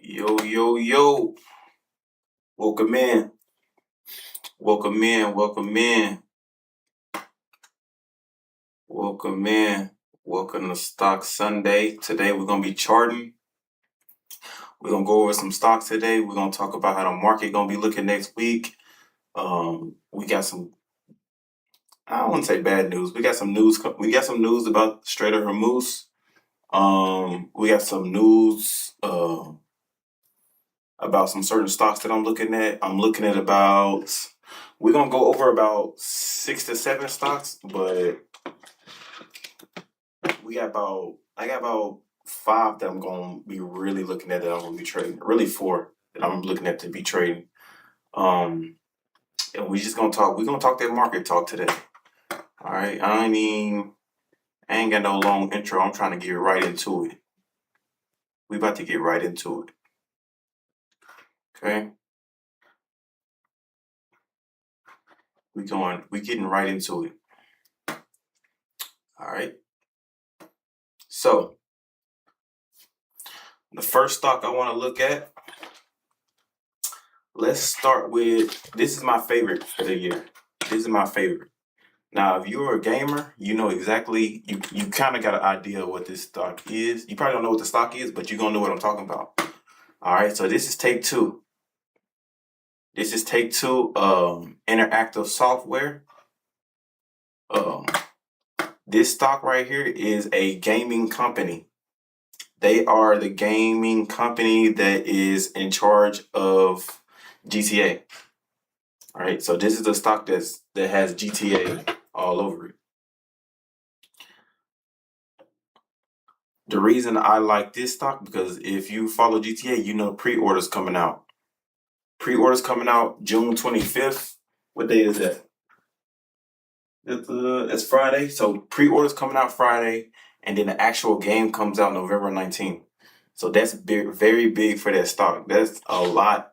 Yo, yo, yo. Welcome in. Welcome in. Welcome in. Welcome in. Welcome to Stock Sunday. Today we're going to be charting. We're going to go over some stocks today. We're going to talk about how the market going to be looking next week. We got some, I don't want to say bad news. We got some news. We got some news about Strait of Hormuz. We got some news about some certain stocks that I'm looking at. We're going to go over about 6 to 7 stocks, but I got about 5 that I'm going to be really looking at that I'm going to be trading. Really 4 that I'm looking at to be trading. And we're going to talk that market talk today. All right. I ain't got no long intro. I'm trying to get right into it. We about to get right into it. Okay. We getting right into it. All right. So the first stock I want to look at, let's start with, this is my favorite for the year. This is my favorite. Now, if you're a gamer, you know exactly, you kind of got an idea of what this stock is. You probably don't know what the stock is, but you're going to know what I'm talking about. All right, so this is Take-Two. This is Take-Two Interactive Software. This stock right here is a gaming company. They are the gaming company that is in charge of GTA. All right, so this is the stock that has GTA all over it. The reason I like this stock, because if you follow GTA, you know pre-orders coming out. Pre-orders coming out June 25th. What day is that? It's Friday. So pre-orders coming out Friday, and then the actual game comes out November 19th. So that's big, very big for that stock. That's a lot.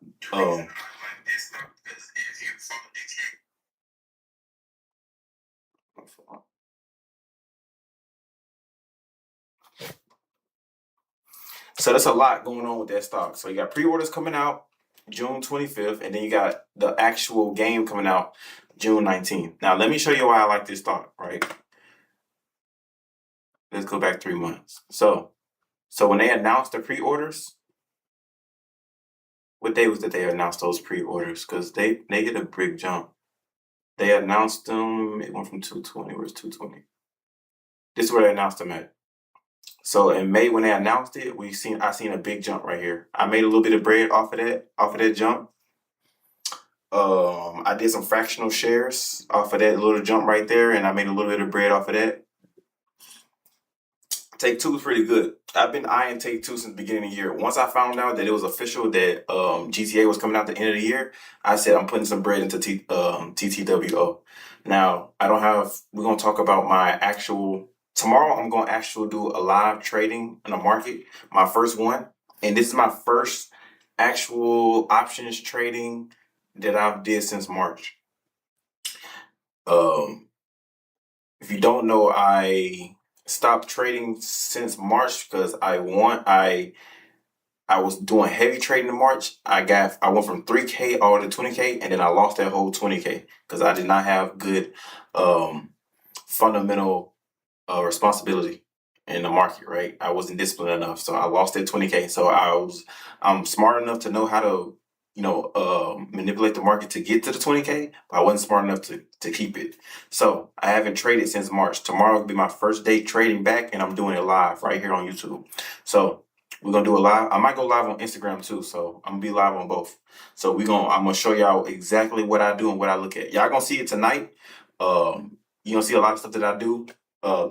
So that's a lot going on with that stock. So you got pre-orders coming out June 25th, and then you got the actual game coming out June 19th. Now, let me show you why I like this stock, right? Let's go back 3 months. So when they announced the pre-orders, what day was it they announced those pre-orders? Because they get a big jump. They announced them, it went from 220, where's 220? This is where they announced them at. So in May, when they announced it, I seen a big jump right here. I made a little bit of bread off of that jump. I did some fractional shares off of that little jump right there, and I made a little bit of bread off of that. Take-Two was pretty good. I've been eyeing Take-Two since the beginning of the year. Once I found out that it was official that GTA was coming out at the end of the year, I said I'm putting some bread into TTWO. Now, we're going to talk about tomorrow I'm going to actually do a live trading in the market, my first one. And this is my first actual options trading that I've did since March. If you don't know, I stopped trading since March because I was doing heavy trading in March. I went from 3K all to 20K, and then I lost that whole 20K because I did not have good fundamental responsibility in the market, right? I wasn't disciplined enough, so I lost that 20K. So I'm smart enough to know how to manipulate the market to get to the 20K, but I wasn't smart enough to keep it. So I haven't traded since March. Tomorrow will be my first day trading back, and I'm doing it live right here on YouTube. So we're gonna do a live. I might go live on Instagram too, so I'm gonna be live on both. So I'm gonna show y'all exactly what I do and what I look at. Y'all gonna see it tonight. You're gonna see a lot of stuff that I do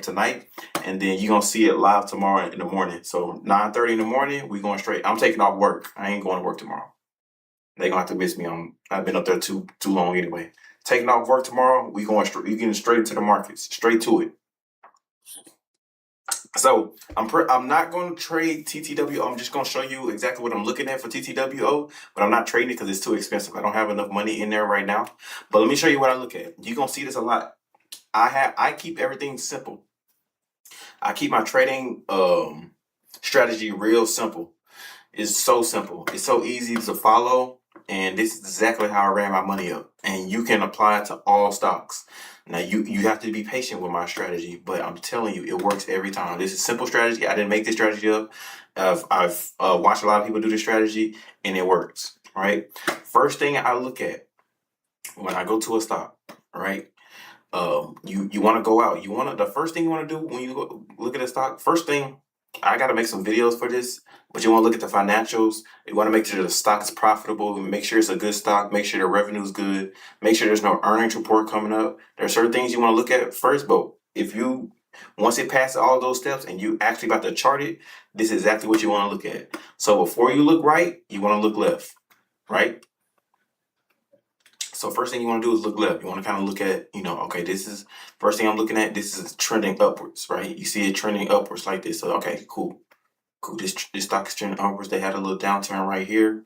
tonight, and then you're gonna see it live tomorrow in the morning. So 9:30 in the morning, we going straight. I'm taking off work. I ain't going to work tomorrow. They gonna have to miss me. I've been up there too long anyway. Taking off work tomorrow, we getting straight into the markets, straight to it. So I'm not going to trade TTWO. I'm just going to show you exactly what I'm looking at for TTWO, but I'm not trading it because it's too expensive. I don't have enough money in there right now. But let me show you what I look at. You're gonna see this a lot. I keep everything simple. I keep my trading strategy real simple. It's so simple. It's so easy to follow. And this is exactly how I ran my money up. And you can apply it to all stocks. Now you have to be patient with my strategy, but I'm telling you, it works every time. This is simple strategy. I didn't make this strategy up. I've watched a lot of people do this strategy, and it works. Right. First thing I look at when I go to a stock, right? You want to go out. The first thing you want to do when you look at a stock. First thing, I got to make some videos for this, but you want to look at the financials. You want to make sure the stock is profitable. Make sure it's a good stock. Make sure the revenue is good. Make sure there's no earnings report coming up. There are certain things you want to look at first, but if you once it passes all those steps and you actually about to chart it, this is exactly what you want to look at. So before you look right, you want to look left, right? So first thing you want to do is look left. You want to kind of look at, okay, this is first thing I'm looking at. This is trending upwards, right? You see it trending upwards like this. So okay, cool. This stock is trending upwards. They had a little downturn right here.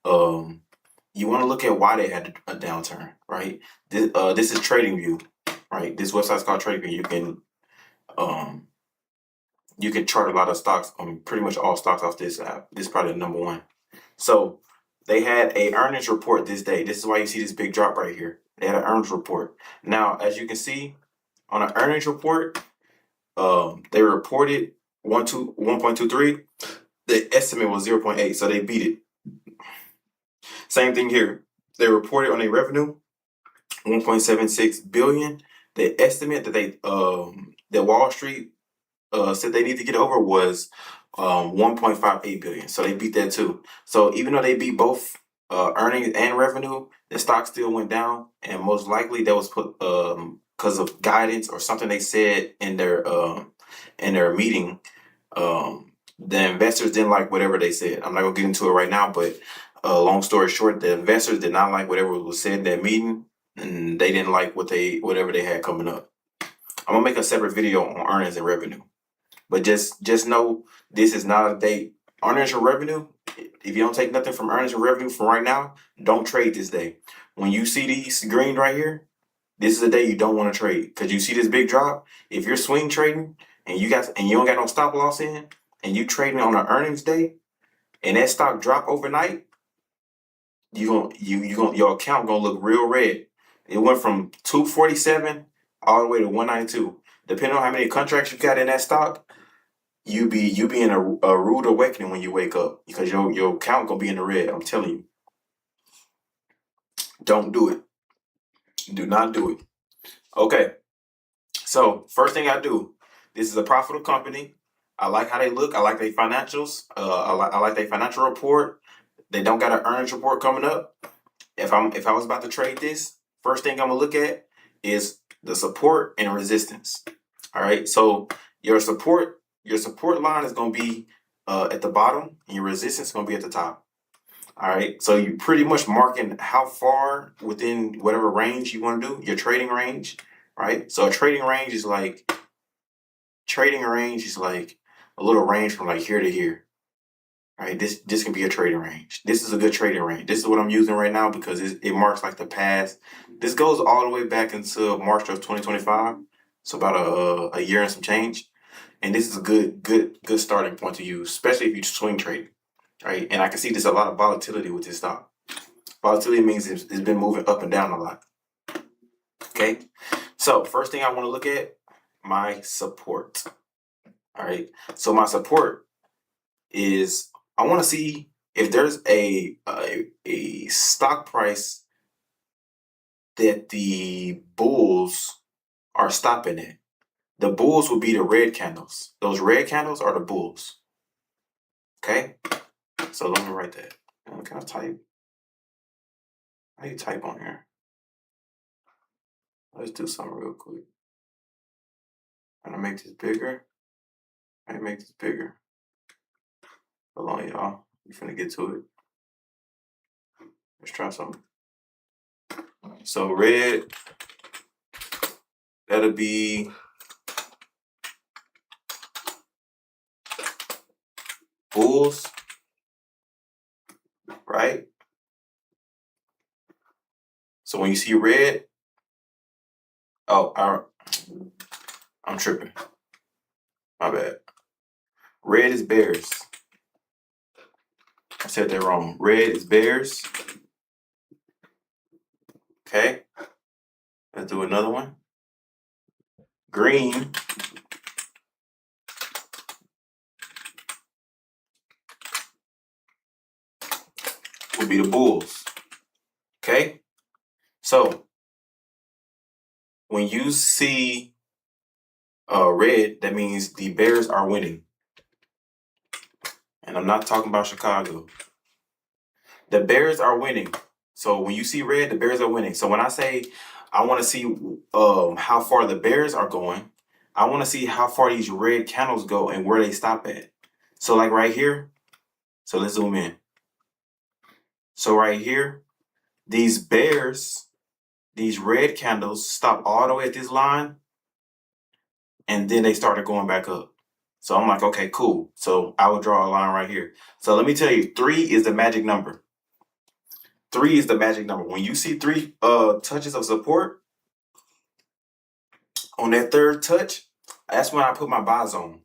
You want to look at why they had a downturn, right? This is TradingView, right? This website's called TradingView. You can chart a lot of stocks, pretty much all stocks off this app. This is probably the number one. So they had a earnings report this day. This is why you see this big drop right here. They had an earnings report. Now, as you can see on an earnings report, they reported 1.23. The estimate was 0.8, so they beat it. Same thing here. They reported on a revenue 1.76 billion. The estimate that Wall Street said they need to get over was 1.58 billion. So they beat that too. So even though they beat both earnings and revenue, the stock still went down, and most likely that was put because of guidance or something they said in their meeting. The investors didn't like whatever they said. I'm not gonna get into it right now, but long story short, the investors did not like whatever was said in that meeting, and they didn't like whatever they had coming up. I'm gonna make a separate video on earnings and revenue. But just know this is not a day. Earnings or revenue, if you don't take nothing from earnings or revenue from right now, don't trade this day. When you see these green right here, this is a day you don't want to trade because you see this big drop. If you're swing trading and you don't got no stop loss in, and you trading on an earnings day, and that stock drop overnight, your account gonna look real red. It went from 247 all the way to 192. Depending on how many contracts you got in that stock, you be in a rude awakening when you wake up because your account gonna be in the red. I'm telling you, don't do it. Do not do it. Okay, so first thing I do, this is a profitable company. I like how they look. I like their financials. I like their financial report. They don't got an earnings report coming up. If I was about to trade this, first thing I'm gonna look at is the support and resistance. All right, so your support line is gonna be at the bottom, and your resistance is gonna be at the top. All right, so you pretty much marking how far within whatever range you want to do your trading range, right? So a trading range is like a little range from like here to here. Right, this can be a trading range. This is a good trading range. This is what I'm using right now because it marks like the past. This goes all the way back into March of 2025, so about a year and some change. And this is a good starting point to use, especially if you swing trade, right? And I can see there's a lot of volatility with this stock. Volatility means it's been moving up and down a lot. Okay, so first thing I want to look at my support. All right, so my support is I want to see if there's a stock price that the bulls are stopping at. The bulls will be the red candles. Those red candles are the bulls. Okay? So let me write that. Can I type? How do you type on here? Let's do something real quick. I'm gonna make this bigger. I make this bigger. Hold on, y'all. We finna get to it. Let's try something. So red, that'll be bulls, right? So when you see red, I'm tripping. My bad. Red is bears. said that wrong. Red is bears. Okay. Let's do another one. Green would be the bulls. Okay. So when you see red, that means the Bears are winning. And I'm not talking about Chicago. The Bears are winning. So when you see red, the Bears are winning. So when I say I want to see how far the Bears are going, I want to see how far these red candles go and where they stop at. So like right here, so let's zoom in. So right here, these bears, these red candles stop all the way at this line, and then they started going back up. So I'm like, okay, cool. So I would draw a line right here. So let me tell you, 3 is the magic number. 3 is the magic number. When you see 3 touches of support on that third touch, that's when I put my buy zone.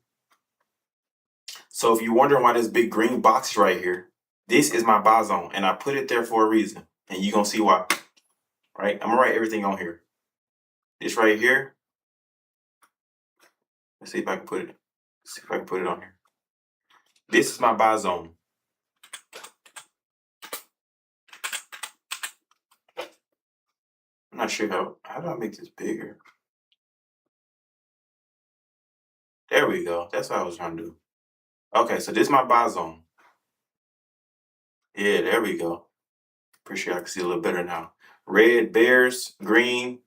So if you're wondering why this big green box is right here, this is my buy zone, and I put it there for a reason, and you're gonna see why. Right? I'm gonna write everything on here. This right here. Let's see if I can put it. See if I can put it on here. This is my buy zone. I'm not sure how do I make this bigger? There we go. That's what I was trying to do. Okay, so this is my buy zone. Yeah, there we go. Pretty sure I can see a little better now. Red, bears, green,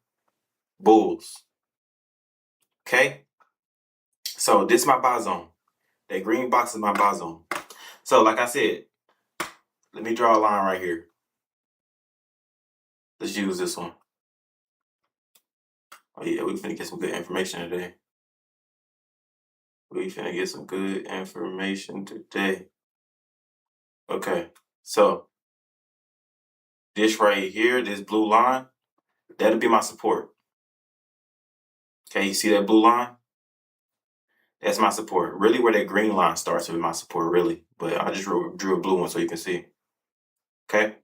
bulls. Okay? So this is my buy zone. That green box is my buy zone. So like I said, let me draw a line right here. Let's use this one. Oh yeah, we finna get some good information today. We finna get some good information today. Okay, so this right here, this blue line, that'll be my support. Okay, you see that blue line? That's my support. Really where that green line starts with my support, really. But I just drew a blue one so you can see. Okay,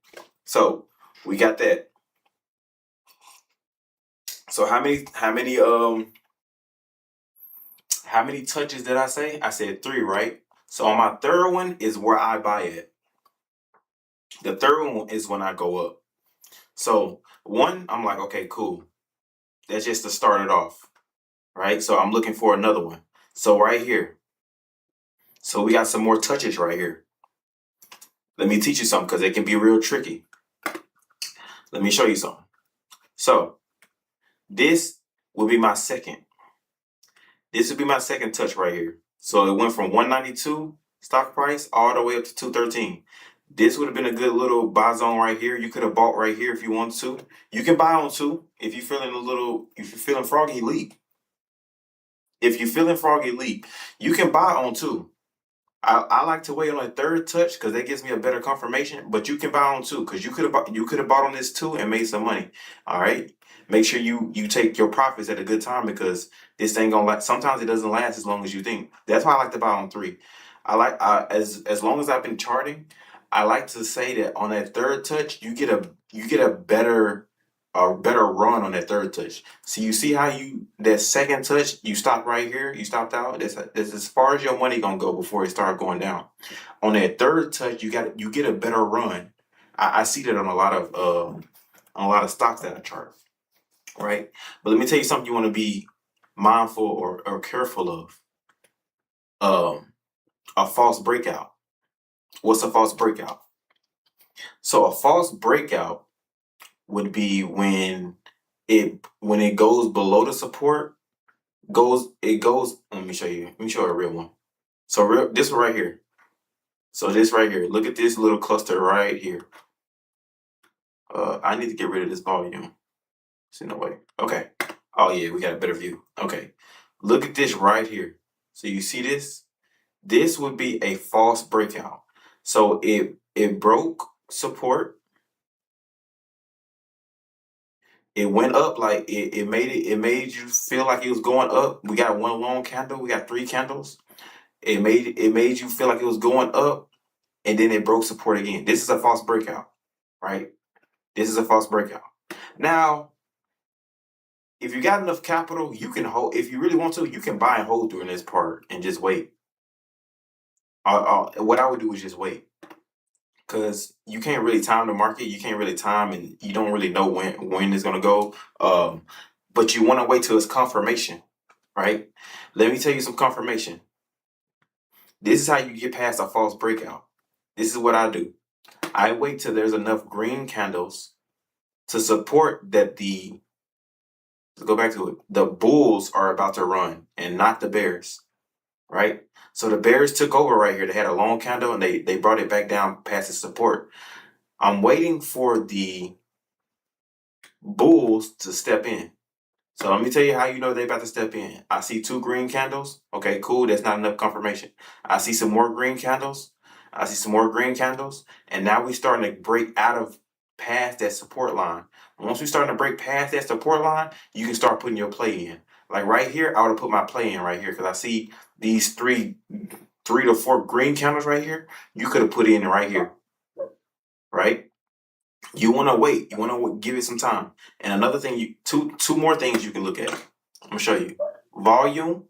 so we got that. So how many touches did I say? I said 3, right? So on my third one is where I buy it. The third one is when I go up. So 1, I'm like, okay, cool. That's just to start it off, right? So I'm looking for another one. So right here. So we got some more touches right here. Let me teach you something because it can be real tricky. Let me show you something. So this will be my second. This would be my second touch right here. So it went from 192 stock price all the way up to 213. This would have been a good little buy zone right here. You could have bought right here if you wanted to. You can buy on 2 if you're feeling froggy leap. If you're feeling froggy leap, you can buy on 2. I like to wait on a third touch because that gives me a better confirmation. But you can buy on 2 because you could have bought on this 2 and made some money. All right. Make sure you take your profits at a good time because this ain't gonna last. Sometimes it doesn't last as long as you think. That's why I like to buy on 3. As long as I've been charting, I like to say that on that third touch you get a better run on that third touch. So you see how that second touch you stopped right here, you stopped out. That's as far as your money gonna go before it start going down. On that third touch, you get a better run. I see that on a lot of stocks that I chart, right? But let me tell you something you want to be mindful or careful of. A false breakout. What's a false breakout? So a false breakout would be when it goes below the support, it goes. Let me show you. Let me show you a real one. So this one right here. So this right here. Look at this little cluster right here. I need to get rid of this volume. See, no way. Okay. Oh yeah, we got a better view. Okay. Look at this right here. So you see this? This would be a false breakout. So it broke support. It went up like it made you feel like it was going up. We got one long candle, we got 3 candles. It made you feel like it was going up. and then it broke support again. This is a false breakout, right? This is a false breakout. Now, if you got enough capital, you can hold. If you really want to, you can buy and hold during this part and just wait. What I would do is just wait, because you can't really time the market. You can't really time, and you don't really know when it's gonna go. But you want to wait till it's confirmation, right? Let me tell you some confirmation. This is how you get past a false breakout. This is what I do. I wait till there's enough green candles to support that let's go back to it. The bulls are about to run and not the bears, right? So the bears took over right here. They had a long candle and they brought it back down past the support. I'm waiting for the bulls to step in. So let me tell you how you know they're about to step in. I see 2 green candles. Okay, cool. That's not enough confirmation. I see some more green candles. I see some more green candles. And now we're starting to break out of past that support line. Once we starting to break past that support line, you can start putting your play in. Like right here, I would have put my play in right here because I see these three to four green candles right here. You could have put in right here, right? You want to wait. You want to give it some time. And another thing, two more things you can look at. I'm gonna show you. Volume.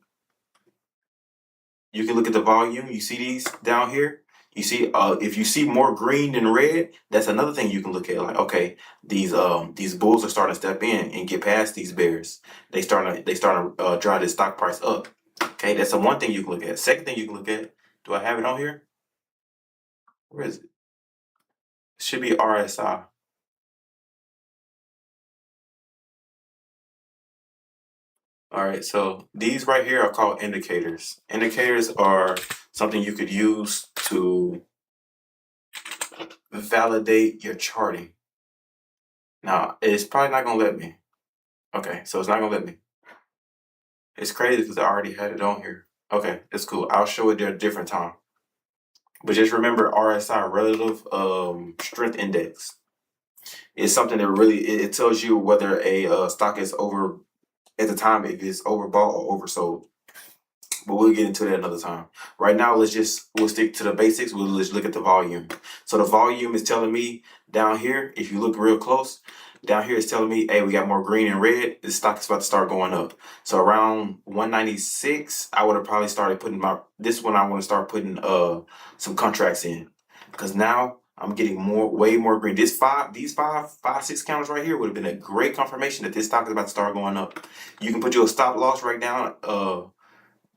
You can look at the volume. You see these down here. You see, if you see more green than red, that's another thing you can look at. Like, okay, these bulls are starting to step in and get past these bears. They starting to drive this stock price up. Okay, that's the one thing you can look at. Second thing you can look at. Do I have it on here? Where is it? It should be RSI. All right, so these right here are called indicators. Indicators are something you could use to validate your charting. Now, it's probably not gonna let me. Okay, so it's not gonna let me. It's crazy because I already had it on here. Okay, it's cool. I'll show it at a different time. But just remember RSI, relative strength index. It's something that really it tells you whether a stock is over at the time, if it's overbought or oversold. But we'll get into that another time. Right now, we'll stick to the basics. We'll just look at the volume. So the volume is telling me down here, if you look real close, down here it's telling me, hey, we got more green and red. This stock is about to start going up. So around 196, I would have probably started putting I want to start putting some contracts in. Because now I'm getting way more green. These five, six counters right here would have been a great confirmation that this stock is about to start going up. You can put your stop loss right down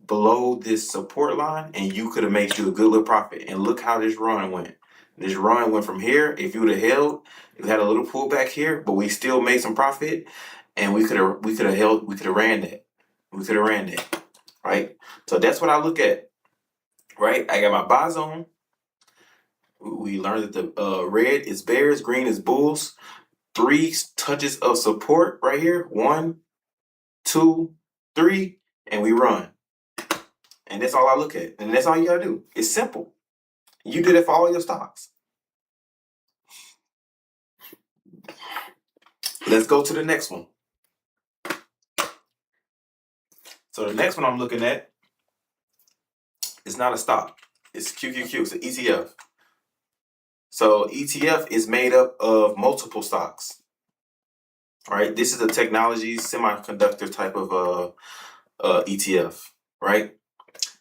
below this support line, and you could have made you a good little profit. And look how this run went. This run went from here. If you would have held, you had a little pullback here, but we still made some profit, and we could have ran that. We could have ran that, right? So that's what I look at, right? I got my buy zone. We learned that the red is bears, green is bulls. 3 touches of support right here. 1, 2, 3, and we run. And that's all I look at. And that's all you gotta do. It's simple. You do that for all your stocks. Let's go to the next one. So the next one I'm looking at is not a stock. It's QQQ. It's an ETF. So ETF is made up of multiple stocks. All right. This is a technology semiconductor type of ETF. Right.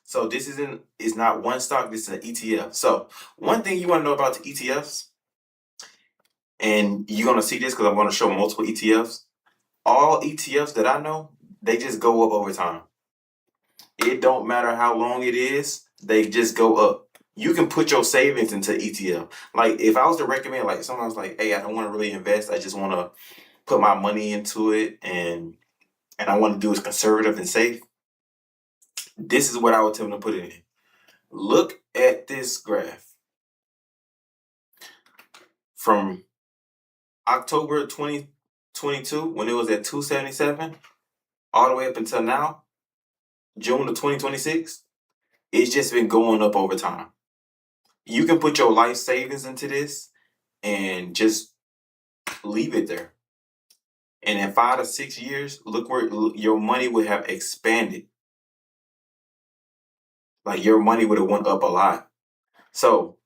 So this is not one stock. This is an ETF. So one thing you want to know about the ETFs, and you're gonna see this because I'm gonna show multiple ETFs. All ETFs that I know, they just go up over time. It don't matter how long it is, they just go up. You can put your savings into ETF. Like if I was to recommend, like someone was like, hey, I don't want to really invest, I just want to put my money into it and I want to do it conservative and safe. This is what I would tell them to put it in. Look at this graph. From October 2022, when it was at 277, all the way up until now, June of 2026, it's just been going up over time. You can put your life savings into this and just leave it there. And in 5 to 6 years, look where your money would have expanded. Like your money would have went up a lot. So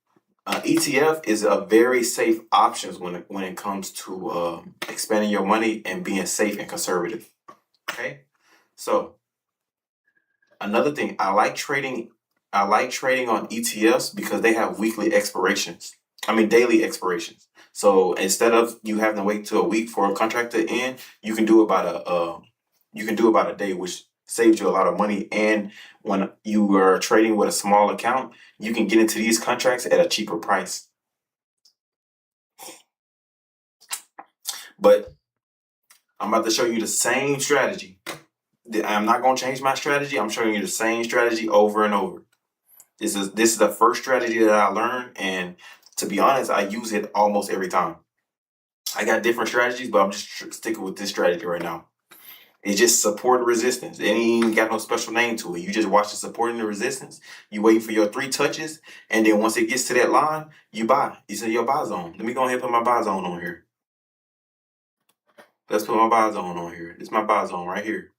ETF is a very safe option when it comes to expanding your money and being safe and conservative. Okay, so another thing, I like trading. I like trading on ETFs because they have weekly expirations. I mean daily expirations. So instead of you having to wait till a week for a contract to end, you can do about a day, which saves you a lot of money. And when you are trading with a small account, you can get into these contracts at a cheaper price. But I'm about to show you the same strategy. I'm not going to change my strategy. I'm showing you the same strategy over and over. This is the first strategy that I learned, and to be honest, I use it almost every time. I got different strategies, but I'm just sticking with this strategy right now. It's just support and resistance. It ain't even got no special name to it. You just watch the support and the resistance. You wait for your 3 touches, and then once it gets to that line, you buy. It's in your buy zone. Let me go ahead and put my buy zone on here. Let's put my buy zone on here. This is my buy zone right here.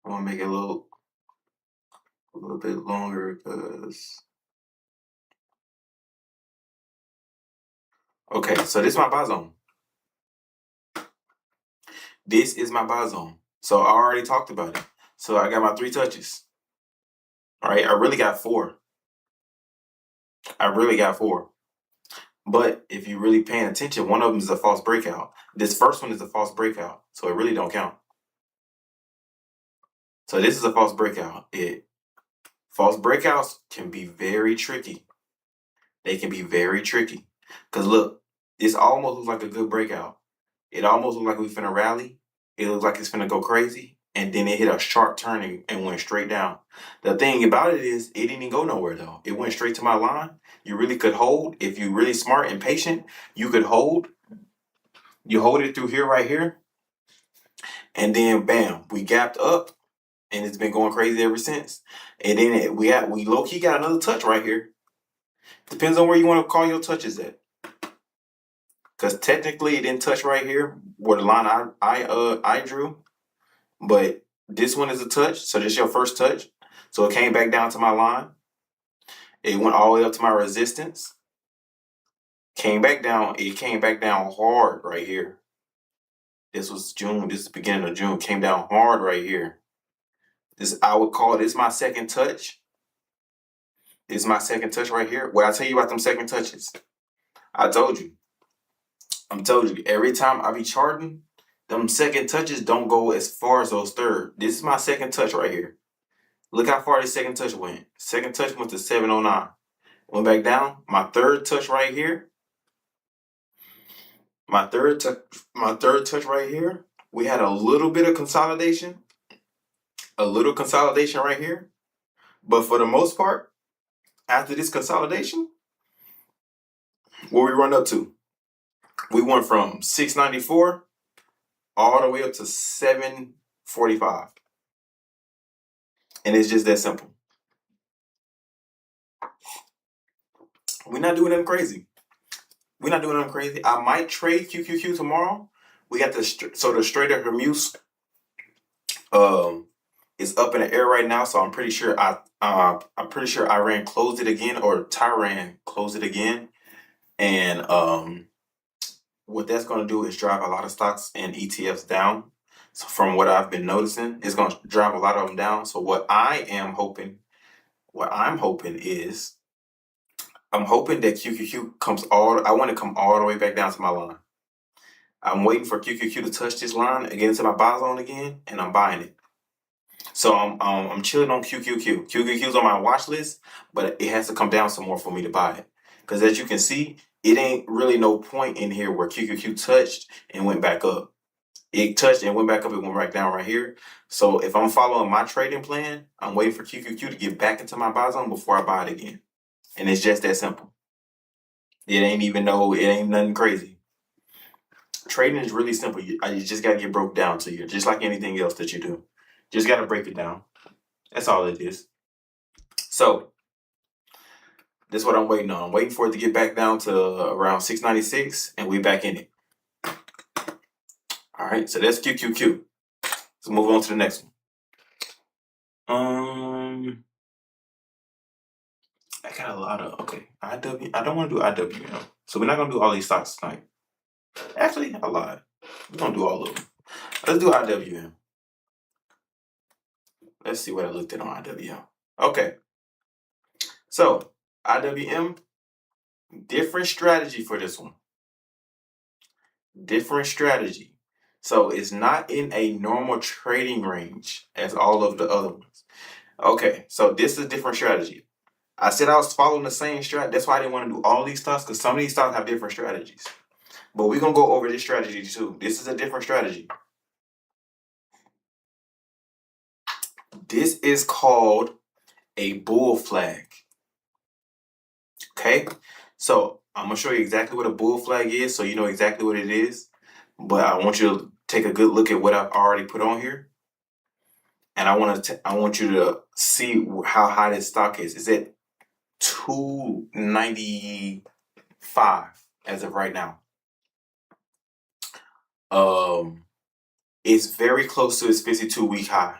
I want to make it a little bit longer because okay, so this is my buy zone. This is my buy zone. So I already talked about it. So I got my 3 touches. All right, I really got 4. I really got 4. But if you're really paying attention, one of them is a false breakout. This first one is a false breakout, so it really don't count. So this is a false breakout. False breakouts can be very tricky. They can be very tricky. Because look, this almost looks like a good breakout. It almost looks like we finna rally. It looks like it's finna go crazy. And then it hit a sharp turning and went straight down. The thing about it is, it didn't go nowhere though. It went straight to my line. You really could hold. If you're really smart and patient, you could hold. You hold it through here, right here. And then bam, we gapped up. And it's been going crazy ever since. And then we low key got another touch right here. Depends on where you want to call your touches at. Because technically it didn't touch right here where the line I drew. But this one is a touch. So this is your first touch. So it came back down to my line. It went all the way up to my resistance. Came back down. It came back down hard right here. This was June. This is the beginning of June. Came down hard right here. I would call this my second touch. This is my second touch right here. What I tell you about them second touches? I told you. I'm telling you, every time I be charting, them second touches don't go as far as those third. This is my second touch right here. Look how far this second touch went. Second touch went to 709. Went back down. My third touch right here. My third touch right here. We had a little bit of consolidation. A little consolidation right here. But for the most part, after this consolidation, what we run up to? We went from 694 all the way up to 745. And it's just that simple. We're not doing nothing crazy. We're not doing nothing crazy. I might trade QQQ tomorrow. We got the Strait of Hormuz is up in the air right now. So I'm pretty sure Iran closed it again, or Tehran closed it again. And what that's going to do is drive a lot of stocks and ETFs down. So from what I've been noticing, it's going to drive a lot of them down. So what I'm hoping is, I'm hoping that QQQ I want to come all the way back down to my line. I'm waiting for QQQ to touch this line again to my buy zone again, and I'm buying it. So I'm chilling on QQQ. QQQ's on my watch list, but it has to come down some more for me to buy it. Because as you can see, it ain't really no point in here where QQQ touched and went back up. It touched and went back up and went back down right here. So if I'm following my trading plan, I'm waiting for QQQ to get back into my buy zone before I buy it again. And it's just that simple. It ain't nothing crazy. Trading is really simple. You just got to get broke down to you, just like anything else that you do. Just got to break it down. That's all it is. So this is what I'm waiting on. I'm waiting for it to get back down to around 696, and we back in it. All right, so that's QQQ. Let's move on to the next one. I got a lot of okay. IW. I don't want to do IWM. So we're not gonna do all these stocks tonight. Actually, a lot. We're gonna do all of them. Let's do IWM. Let's see what I looked at on IWM. Okay. So IWM, different strategy for this one. Different strategy. So it's not in a normal trading range as all of the other ones. Okay, so this is a different strategy. I said I was following the same strat. That's why I didn't want to do all these stocks because some of these stocks have different strategies. But we're gonna go over this strategy too. This is a different strategy. This is called a bull flag. Okay, so I'm gonna show you exactly what a bull flag is, so you know exactly what it is. But I want you to take a good look at what I've already put on here, and I want you to see how high this stock is. It's at 295 as of right now. It's very close to its 52-week high.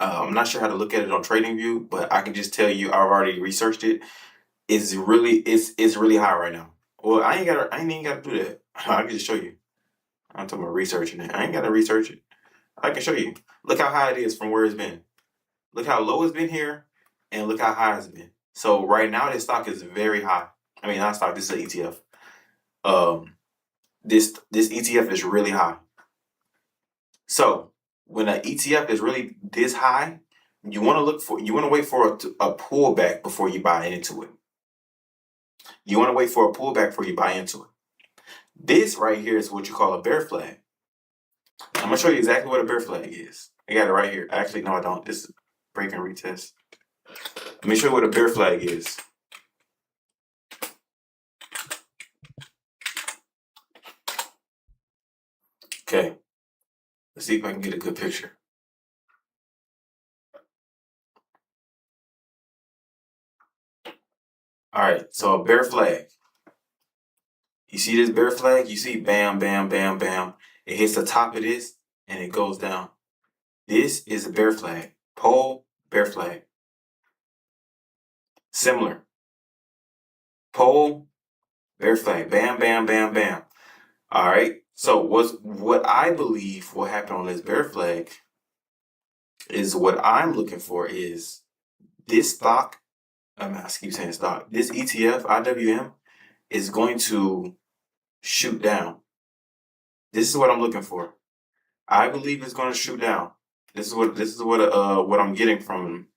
I'm not sure how to look at it on TradingView, but I can just tell you I've already researched it. It's really high right now. Well, I ain't even gotta do that. I can just show you. I'm talking about researching it. I ain't gotta research it. I can show you. Look how high it is from where it's been. Look how low it's been here, and look how high it's been. So right now, this stock is very high. I mean, not stock. This is an ETF. This ETF is really high. So when an ETF is really this high, you want to wait for a pullback before you buy into it. You want to wait for a pullback before you buy into it. This right here is what you call a bear flag. I'm gonna show you exactly what a bear flag is. I got it right here. Actually, no, I don't. This is break and retest. Let me show you what a bear flag is. Okay. Let's see if I can get a good picture. All right. So a bear flag. You see this bear flag? You see bam, bam, bam, bam. It hits the top of this and it goes down. This is a bear flag. Pole, bear flag. Similar. Pole, bear flag. Bam, bam, bam, bam. All right. So what I believe will happen on this bear flag is what I'm looking for is this stock. I keep saying stock. This ETF, IWM, is going to shoot down. This is what I'm looking for. I believe it's going to shoot down. This is what I'm getting from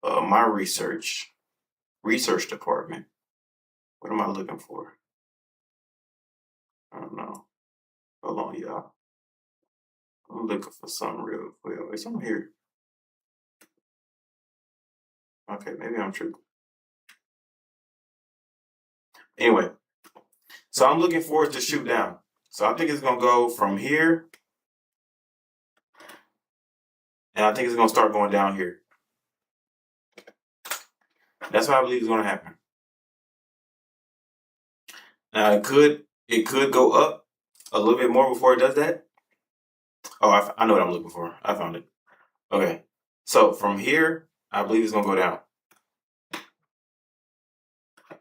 my research department. What am I looking for? I don't know. Hold on, y'all. I'm looking for something real quick. It's on here. Okay, maybe I'm true. Anyway, so I'm looking for it to shoot down. So I think it's gonna go from here, and I think it's gonna start going down here. That's what I believe is gonna happen. Now it could go up a little bit more before it does that. Oh, I know what I'm looking for. I found it. Okay, so from here, I believe it's gonna go down.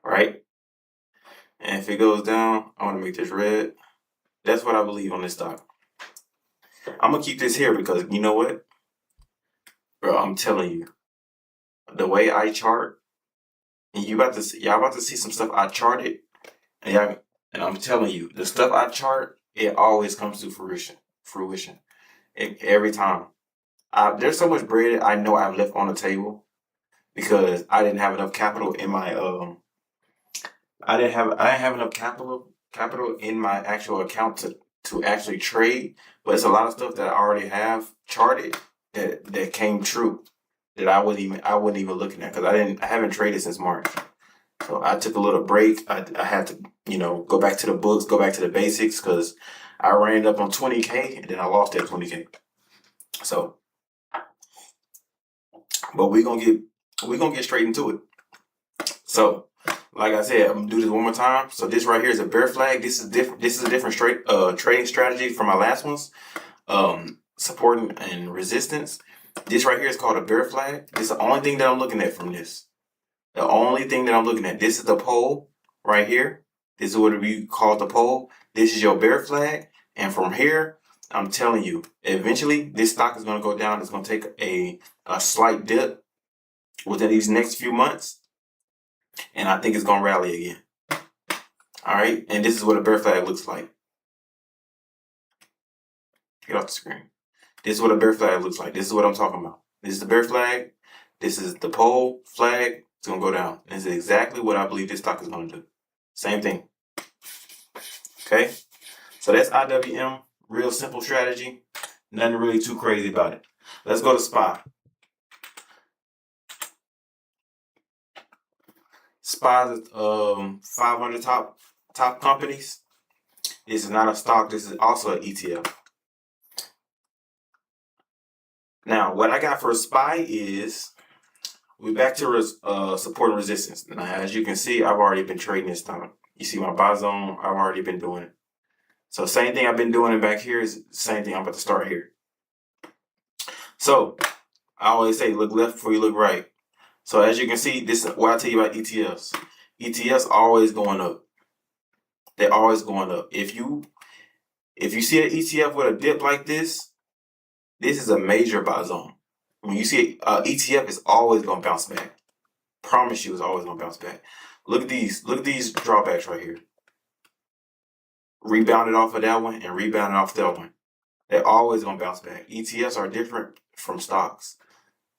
Right? And if it goes down, I want to make this red. That's what I believe on this stock. I'm gonna keep this here because you know what, bro? I'm telling you, the way I chart, and y'all about to see some stuff I charted, and I'm telling you, the stuff I chart, it always comes to fruition, every time. There's so much bread I know I've left on the table because I didn't have enough capital in my I didn't have enough capital in my actual account to actually trade. But it's a lot of stuff that I already have charted that came true that I wasn't even looking at because I haven't traded since March. So I took a little break. I had to go back to the books, go back to the basics because I ran up on 20K and then I lost that 20K. So, but we're gonna get straight into it. So, like I said, I'm gonna do this one more time. So this right here is a bear flag. This is different. This is a different trading strategy from my last ones. Supporting and resistance. This right here is called a bear flag. It's the only thing that I'm looking at from this. The only thing that I'm looking at, this is the pole right here. This is what we call the pole. This is your bear flag. And from here, I'm telling you, eventually this stock is going to go down. It's going to take a slight dip within these next few months. And I think it's going to rally again. All right. And this is what a bear flag looks like. Get off the screen. This is what a bear flag looks like. This is what I'm talking about. This is the bear flag. This is the pole flag. It's going to go down. This is exactly what I believe this stock is going to do. Same thing. Okay. So that's IWM. Real simple strategy. Nothing really too crazy about it. Let's go to SPY. SPY's 500 top companies. This is not a stock. This is also an ETF. Now, what I got for SPY is we're back to support and resistance. Now, as you can see, I've already been trading this time. You see my buy zone. I've already been doing it. So same thing I've been doing back here is the same thing I'm about to start here. So I always say look left before you look right. So as you can see, this is what I tell you about ETFs. ETFs always going up. They're always going up. If you see an ETF with a dip like this is a major buy zone. When you see ETF is always going to bounce back. Promise you, it's always going to bounce back. Look at these drawbacks right here. Rebounded off of that one and rebounded off that one. They're always going to bounce back. ETFs are different from stocks.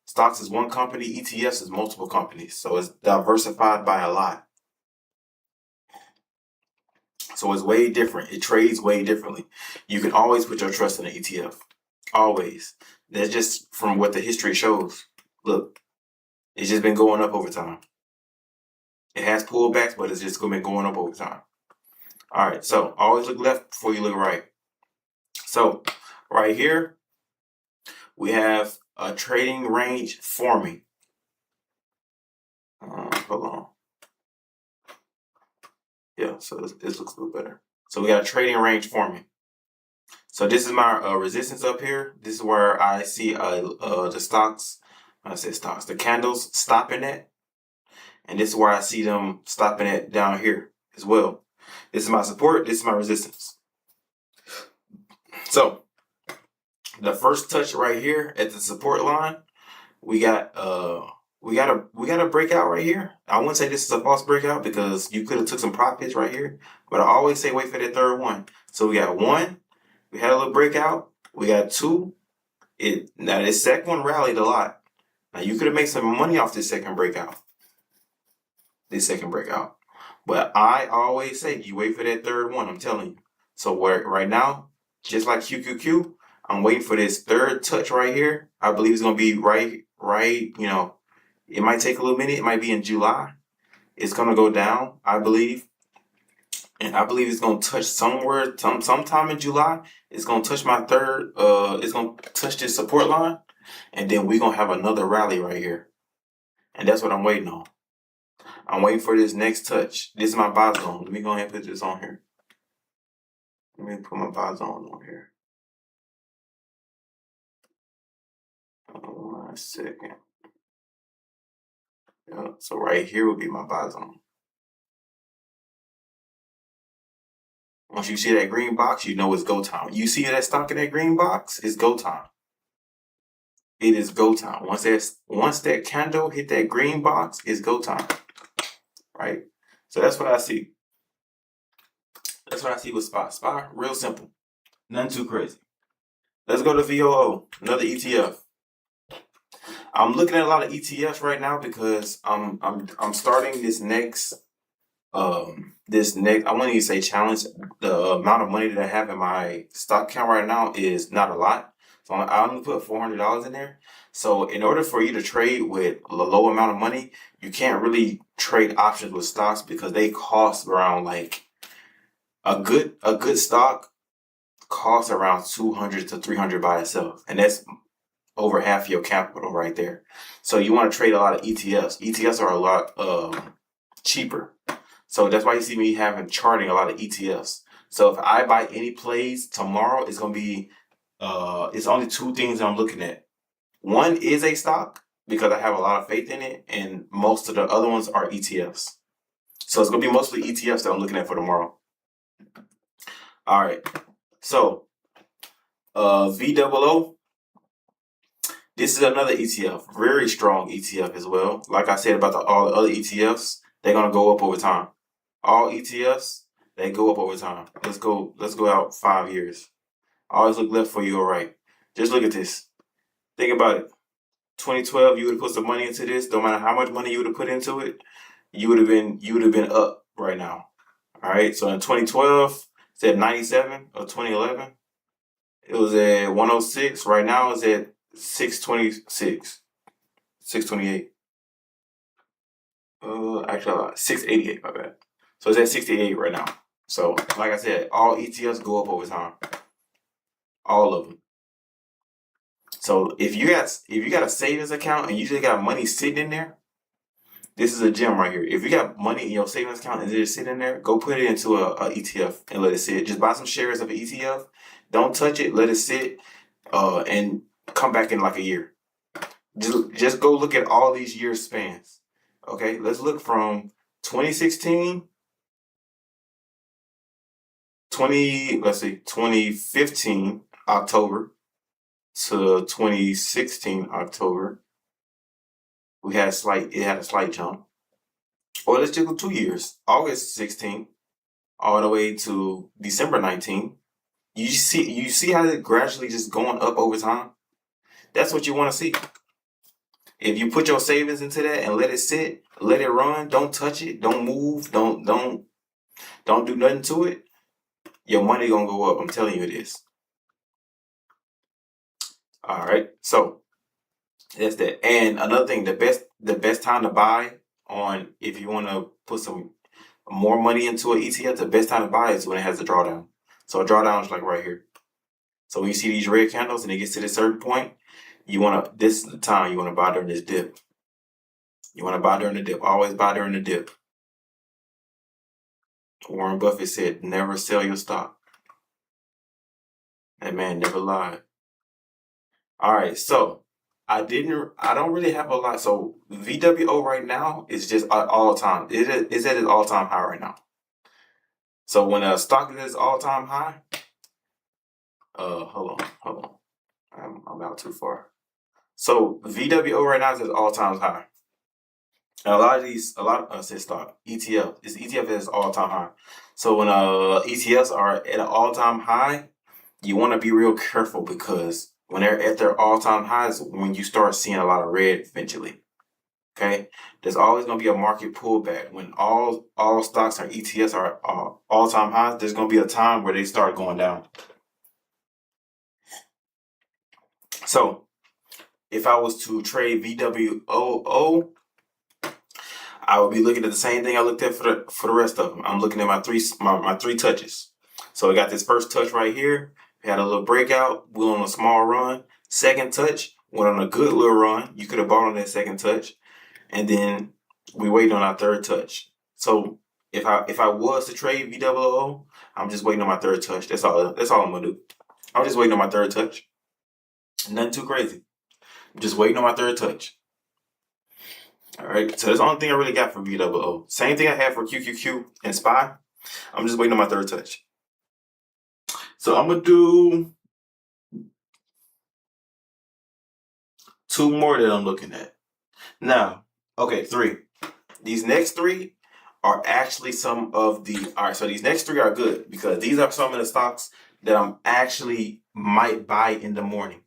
Stocks is one company. ETFs is multiple companies. So it's diversified by a lot. So it's way different. It trades way differently. You can always put your trust in an ETF. Always. That's just from what the history shows. Look, it's just been going up over time. It has pullbacks, but it's just been going up over time. All right, so always look left before you look right. So right here, we have a trading range forming. Hold on. Yeah, so this looks a little better. So we got a trading range forming. So this is my resistance up here. This is where I see the stocks. I say stocks. The candles stopping at, and this is where I see them stopping at down here as well. This is my support. This is my resistance. So the first touch right here at the support line, we got a breakout right here. I wouldn't say this is a false breakout because you could have took some profits right here, but I always say wait for that third one. So we got one. We had a little breakout. We got two. Now this second one rallied a lot. Now you could have made some money off this second breakout. But I always say you wait for that third one. I'm telling you. So right now, just like QQQ, I'm waiting for this third touch right here. I believe it's gonna be right. You know, it might take a little minute. It might be in July. It's gonna go down, I believe. And I believe it's gonna touch somewhere, sometime in July. It's gonna touch my third. It's gonna touch this support line, and then we're gonna have another rally right here. And that's what I'm waiting on. I'm waiting for this next touch. This is my buy zone. Let me go ahead and put this on here. Let me put my buy zone on here. 1 second. Yeah, so right here will be my buy zone. Once you see that green box, you know it's go time. You see that stock in that green box, it's go time. It is go time. Once that candle hit that green box, it's go time. Right? So that's what I see. That's what I see with SPY. SPY, real simple. Nothing too crazy. Let's go to VOO, another ETF. I'm looking at a lot of ETFs right now because I'm starting this next I wouldn't even say challenge. The amount of money that I have in my stock account right now is not a lot. So I only put $400 in there. So in order for you to trade with a low amount of money, you can't really trade options with stocks because they cost around like a good stock costs around $200 to $300 by itself, and that's over half your capital right there. So you want to trade a lot of ETFs. ETFs are a lot cheaper. So that's why you see me charting a lot of ETFs. So if I buy any plays tomorrow, it's gonna be it's only two things I'm looking at. One is a stock, because I have a lot of faith in it, and most of the other ones are ETFs. So it's gonna be mostly ETFs that I'm looking at for tomorrow. All right. So VOO, this is another ETF, very strong ETF as well. Like I said about all the other ETFs, they're gonna go up over time. All ETFs, they go up over time. Let's go out 5 years. Always look left for you or right. Just look at this. Think about it. 2012, you would have put some money into this. No matter how much money you would have put into it, you would have been up right now. All right. So in 2012, it's at 97, or 2011, it was at 106. Right now, it's at 626, 628. Actually, 688. My bad. So it's at 68 right now. So like I said, all ETFs go up over time. All of them. So if you got a savings account and you just got money sitting in there, this is a gem right here. If you got money in your savings account and it's just sitting in there, go put it into a ETF and let it sit. Just buy some shares of an ETF. Don't touch it. Let it sit, and come back in like a year. Just go look at all these year spans. Okay, let's look from 2016, 2015 October to 2016 October. It had a slight jump. Or let's just go 2 years. August 16 all the way to December 19. You see how it gradually just going up over time? That's what you want to see. If you put your savings into that and let it sit, let it run, don't touch it, don't move, don't do nothing to it, your money gonna go up. I'm telling you this. All right. So that's that. And another thing, the best time to buy on, if you want to put some more money into an ETF, the best time to buy is when it has a drawdown. So a drawdown is like right here. So when you see these red candles and it gets to this certain point, this is the time you want to buy during this dip. You want to buy during the dip. Always buy during the dip. Warren Buffett said, never sell your stock. That man never lied. All right, so I don't really have a lot. So VWO right now is just at all time. It is at its all time high right now. So when a stock is at its all time high, hold on. I'm out too far. So VWO right now is at all time high. And say stock ETF. This ETF is all time high. So when ETFs are at an all time high, you want to be real careful, because when they're at their all time highs, when you start seeing a lot of red eventually. Okay, there's always going to be a market pullback when all stocks or ETFs are all time highs. There's going to be a time where they start going down. So if I was to trade VWOO, I would be looking at the same thing I looked at for the rest of them. I'm looking at my three touches. So we got this first touch right here. We had a little breakout. We went on a small run. Second touch, went on a good little run. You could have bought on that second touch. And then we waited on our third touch. So if I was to trade VWO, I'm just waiting on my third touch. That's all I'm gonna do. I'm just waiting on my third touch. Nothing too crazy. I'm just waiting on my third touch. All right, so that's the only thing I really got for VWO. Same thing I had for QQQ and SPY. I'm just waiting on my third touch. So I'm gonna do 2 more that I'm looking at. Now, okay, 3. These next 3 are actually some of the, all right, so these next 3 are good, because these are some of the stocks that I'm actually might buy in the morning.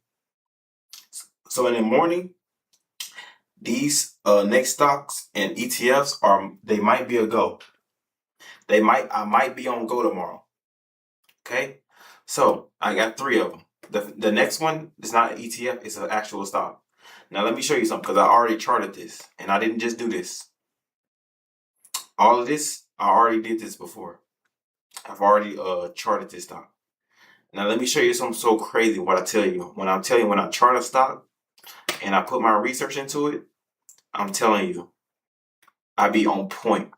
So in the morning, these next stocks and ETFs they might be a go. I might be on go tomorrow. Okay, so I got 3 of them. The next one is not an ETF; it's an actual stock. Now let me show you something, because I already charted this, and I didn't just do this. All of this, I already did this before. I've already charted this stock. Now let me show you something so crazy. What I tell you, when I chart a stock and I put my research into it, I'm telling you, I be on point.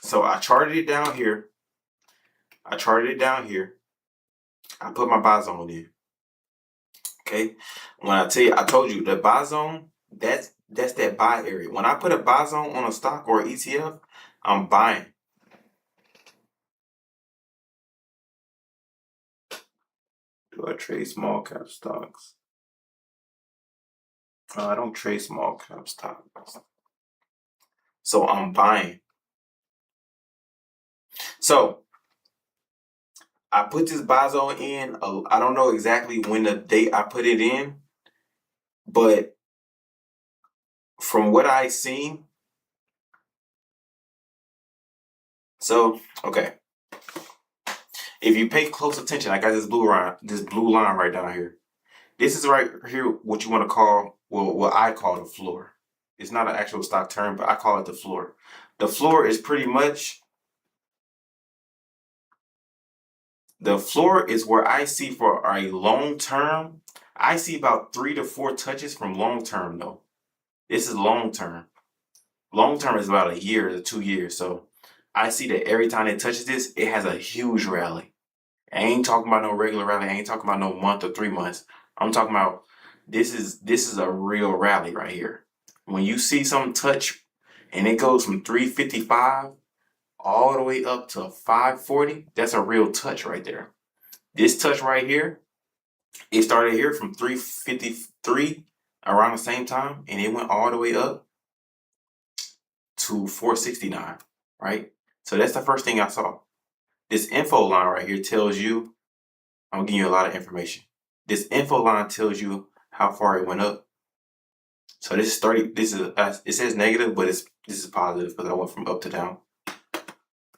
So I charted it down here. I put my buy zone in. Okay. When I tell you, I told you the buy zone, that's that buy area. When I put a buy zone on a stock or ETF, I'm buying. Do I trade small cap stocks? I don't trade small cap stocks. So I'm buying. So I put this buy zone in. I don't know exactly when the date I put it in, but from what I seen, so okay. If you pay close attention, I got this blue line right down here. This is right here what you want to call, well, what I call the floor. It's not an actual stock term, but I call it the floor. The floor is pretty much, the floor is where I see for a long term, I see about 3 to 4 touches from long term though. This is long term. Long term is about a year to 2 years. So I see that every time it touches this, it has a huge rally. I ain't talking about no regular rally. I ain't talking about no month or 3 months. I'm talking about this is a real rally right here. When you see something touch and it goes from 355 all the way up to 540, that's a real touch right there. This touch right here, it started here from 353 around the same time, and it went all the way up to 469, right? So that's the first thing I saw. This info line right here tells you, I'm giving you a lot of information. This info line tells you how far it went up. So this is 30, this is, it says negative, but this is positive because I went from up to down.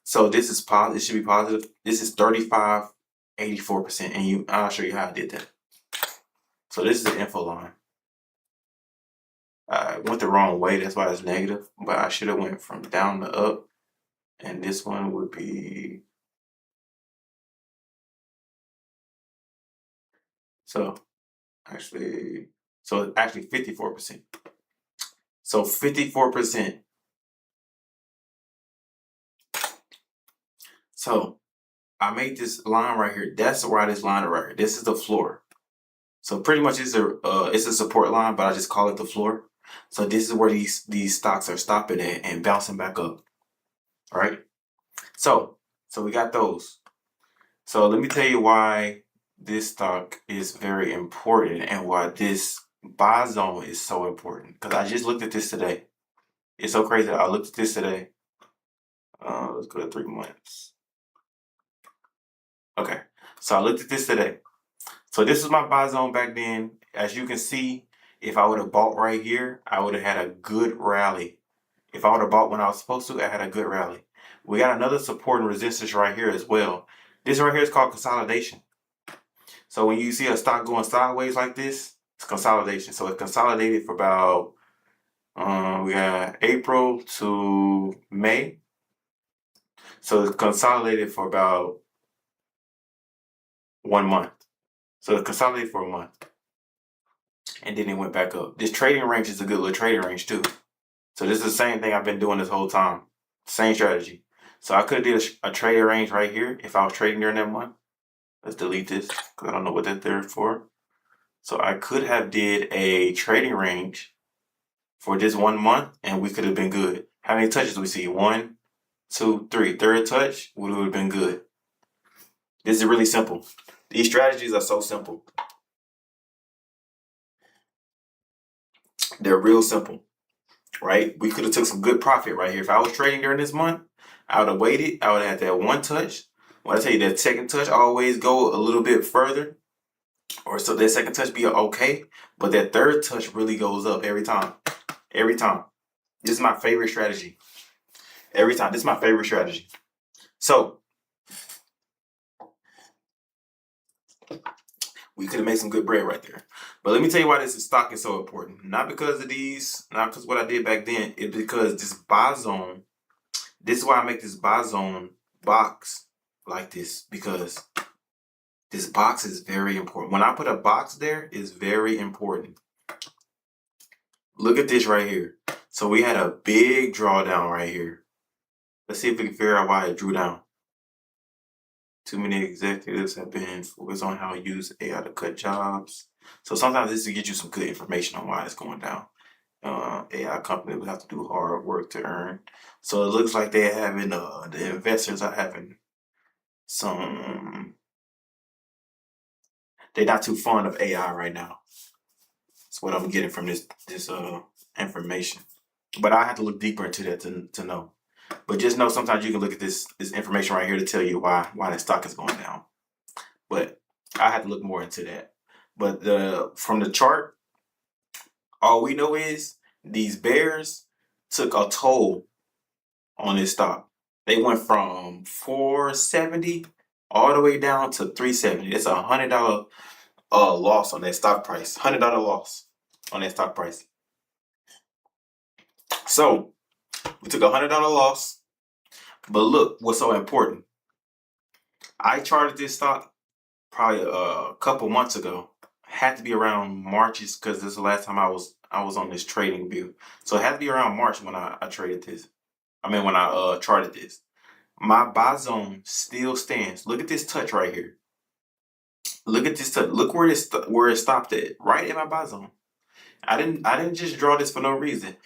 So this is positive, it should be positive. This is 35, 84%, and I'll show you how I did that. So this is the info line. I went the wrong way, that's why it's negative, but I should have went from down to up, and this one would be, so actually 54%. So 54%. So I made this line right here. That's why this line right here. This is the floor. So pretty much it's a support line, but I just call it the floor. So this is where these stocks are stopping at and bouncing back up. All right. So we got those. So let me tell you why this stock is very important and why this buy zone is so important. Because I just looked at this today. It's so crazy. I looked at this today. Let's go to 3 months. Okay. So I looked at this today. So this is my buy zone back then. As you can see, if I would have bought right here, I would have had a good rally. If I would have bought when I was supposed to, I had a good rally. We got another support and resistance right here as well. This right here is called consolidation. So when you see a stock going sideways like this, it's consolidation. So it consolidated for about, we got April to May. So it consolidated for about 1 month. So it consolidated for a month. And then it went back up. This trading range is a good little trading range too. So this is the same thing I've been doing this whole time. Same strategy. So I could have did a trading range right here if I was trading during that month. Let's delete this because I don't know what that's there for. So I could have did a trading range for this 1 month and we could have been good. How many touches do we see? 1, 2, 3. Third touch, we would have been good. This is really simple. These strategies are so simple. They're real simple, right? We could have took some good profit right here. If I was trading during this month, I would have waited. I would have had that 1 touch. When I tell you that second touch always go a little bit further, or so that second touch be okay, but that third touch really goes up every time. Every time. This is my favorite strategy. Every time. This is my favorite strategy. So we could have made some good bread right there. But let me tell you why this stock is so important. Not because of these, not because what I did back then. It's because this buy zone, this is why I make this buy zone box like this, because this box is very important. When I put a box there, it's very important. Look at this right here. So we had a big drawdown right here. Let's see if we can figure out why it drew down. Too many executives have been focused on how to use AI to cut jobs. So sometimes this will get you some good information on why it's going down. AI company will have to do hard work to earn. So it looks like they're having the investors are having some. They're not too fond of AI right now. That's what I'm getting from this information. But I have to look deeper into that to know. But just know sometimes you can look at this information right here to tell you why the stock is going down. But I have to look more into that. But from the chart, all we know is these bears took a toll on this stock. They went from 470 all the way down to 370. It's $100 loss on that stock price. $100 loss on that stock price. So we took $100 loss. But look, what's so important? I charted this stock probably a couple months ago. Had to be around March because this is the last time I was on this trading view. So it had to be around March when I traded this. I mean when I charted this. My buy zone still stands. Look at this touch right here. Look at this touch. Look where it stopped at. Right in my buy zone. I didn't just draw this for no reason.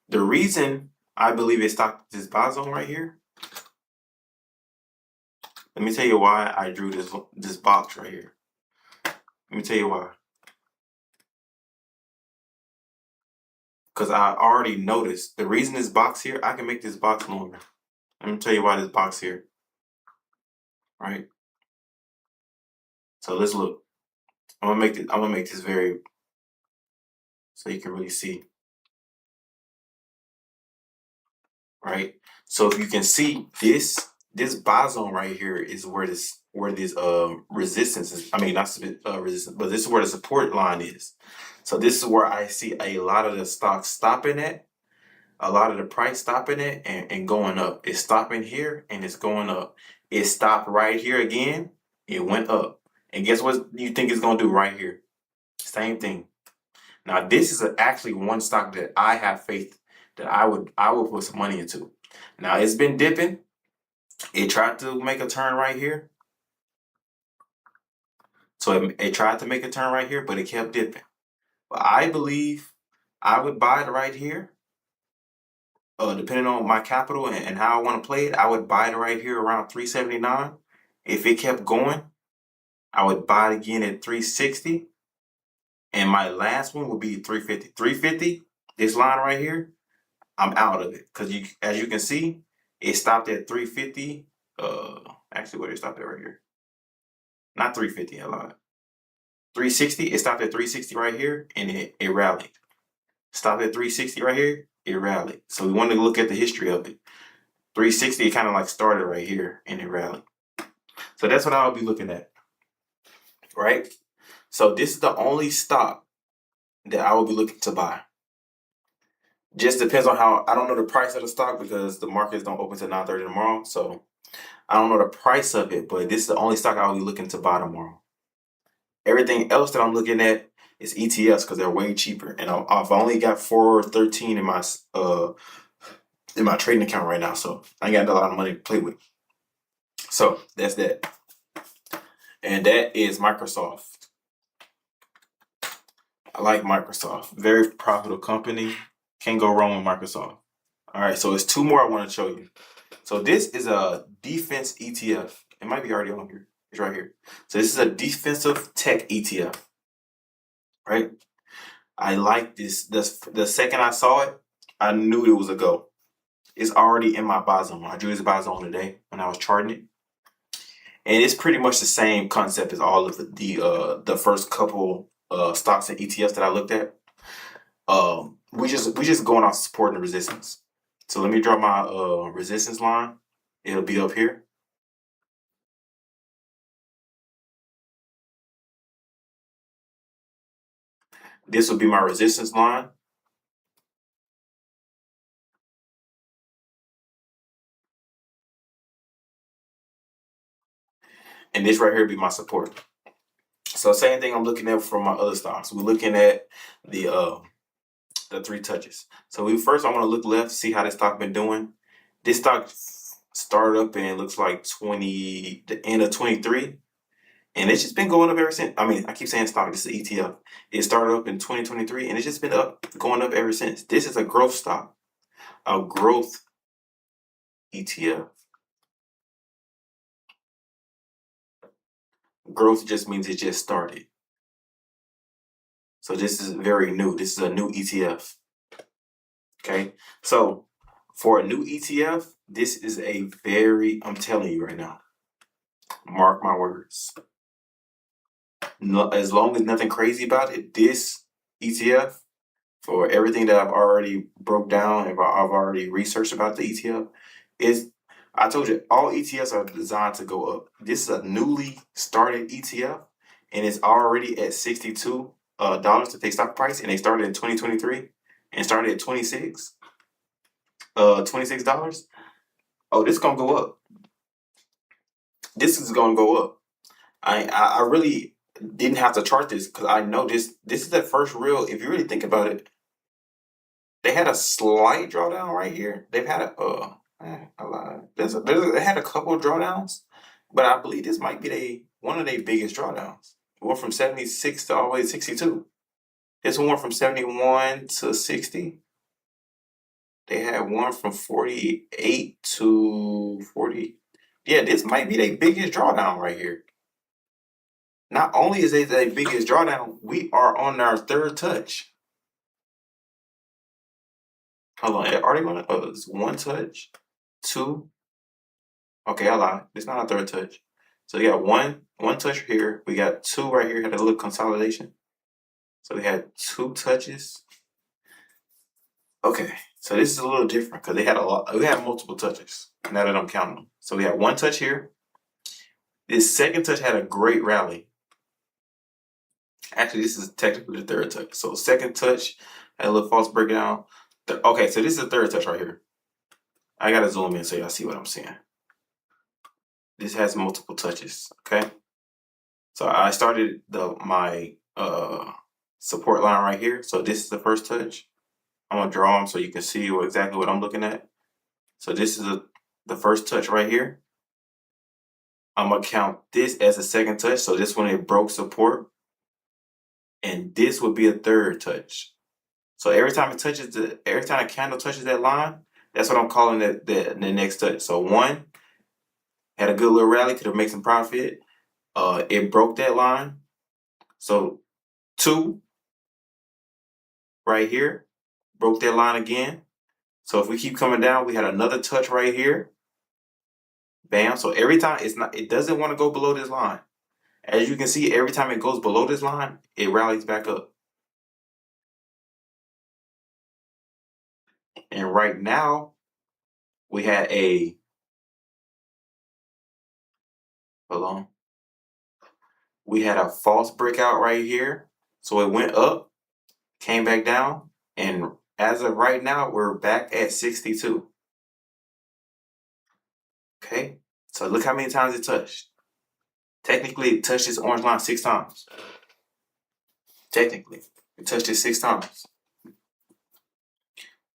The reason I believe it stopped this buy zone right here. Let me tell you why I drew this box right here. Let me tell you why. Because I already noticed the reason this box here, I can make this box longer. Let me tell you why this box here. Right? So let's look. I'm gonna make this very so you can really see. Right? So if you can see this buy zone right here is where this resistance is. I mean not resistance, but this is where the support line is. So this is where I see a lot of the stocks stopping at. A lot of the price stopping it and going up. It's stopping here and it's going up. It stopped right here again. It went up. And guess what you think it's going to do right here? Same thing. Now this is actually one stock that I have faith that I would put some money into. Now it's been dipping. It tried to make a turn right here. So it tried to make a turn right here, but it kept dipping. But I believe I would buy it right here. Depending on my capital and how I want to play it, I would buy it right here around 379. If it kept going, I would buy it again at 360. And my last one would be 350. 350, this line right here, I'm out of it. Because as you can see, it stopped at 350. Actually, where did it stop at right here? Not 350, a lot. 360, it stopped at 360 right here, and it rallied. Stopped at 360 right here, it rallied. So we wanted to look at the history of it. 360, it kind of like started right here and it rallied. So that's what I'll be looking at. Right? So this is the only stock that I will be looking to buy. Just depends on how, I don't know the price of the stock because the markets don't open till 9:30 tomorrow. So I don't know the price of it, but this is the only stock I'll be looking to buy tomorrow. Everything else that I'm looking at is ETFs because they're way cheaper. And I've only got 413 in my trading account right now. So I ain't got a lot of money to play with. So that's that. And that is Microsoft. I like Microsoft. Very profitable company. Can't go wrong with Microsoft. All right, so it's two more I want to show you. So this is a defense ETF. It might be already on here. It's right here. So this is a defensive tech ETF. Right? I like this. The second I saw it, I knew it was a go. It's already in my buy zone. I drew this buy zone today when I was charting it. And it's pretty much the same concept as all of the first couple stocks and ETFs that I looked at. We just going off support and resistance. So let me draw my resistance line. It'll be up here. This will be my resistance line. And this right here will be my support. So same thing I'm looking at for my other stocks. We're looking at the three touches. So I want to look left, see how this stock been doing. This stock started up in looks like the end of 23. And it's just been going up ever since. I mean, I keep saying stock. This is ETF. It started up in 2023, and it's just been going up ever since. This is a growth stock, a growth ETF. Growth just means it just started. So this is very new. This is a new ETF. Okay. So for a new ETF, this is a very, I'm telling you right now, mark my words. No, as long as nothing crazy about it, this ETF, for everything that I've already broke down and I've already researched about the ETF, is I told you all ETFs are designed to go up. This is a newly started ETF, and it's already at $62 to take stock price, and they started in 2023 and started at $26. Oh, this is gonna go up. This is gonna go up. I really didn't have to chart this because I know this is the first real. If you really think about it, they had a slight drawdown right here. They've had a lot. They had a couple of drawdowns, but I believe this might be one of their biggest drawdowns. It went from 76 to all the way to 62. This one went from 71 to 60. They had one from 48 to 40. Yeah, this might be their biggest drawdown right here. Not only is it their biggest drawdown, we are on our third touch. Hold on, are they gonna? Oh, it's one touch, two. Okay, I lied. It's not a third touch. So we got one touch here. We got two right here. Had a little consolidation. So we had two touches. Okay, so this is a little different because they had a lot. We had multiple touches. Now that I'm counting them, so we had one touch here. This second touch had a great rally. Actually, this is technically the third touch. So second touch had a little false breakdown. Okay, so this is the third touch right here. I gotta zoom in so y'all see what I'm saying. This has multiple touches. Okay, so I started my support line right here. So this is the first touch. I'm gonna draw them so you can see exactly what I'm looking at. So this is the first touch right here. I'm gonna count this as a second touch. So this one it broke support, and this would be a third touch. So every time a candle touches that line, that's what I'm calling the next touch. So one had a good little rally, could have made some profit. It broke that line. So two right here broke that line again. So if we keep coming down, we had another touch right here. Bam. So every time it doesn't want to go below this line. As you can see, every time it goes below this line, it rallies back up. And right now, we had hold on. We had a false breakout right here. So it went up, came back down, and as of right now, we're back at 62. Okay, so look how many times it touched. Technically, it touched this orange line 6 times. Technically, it touched it 6 times.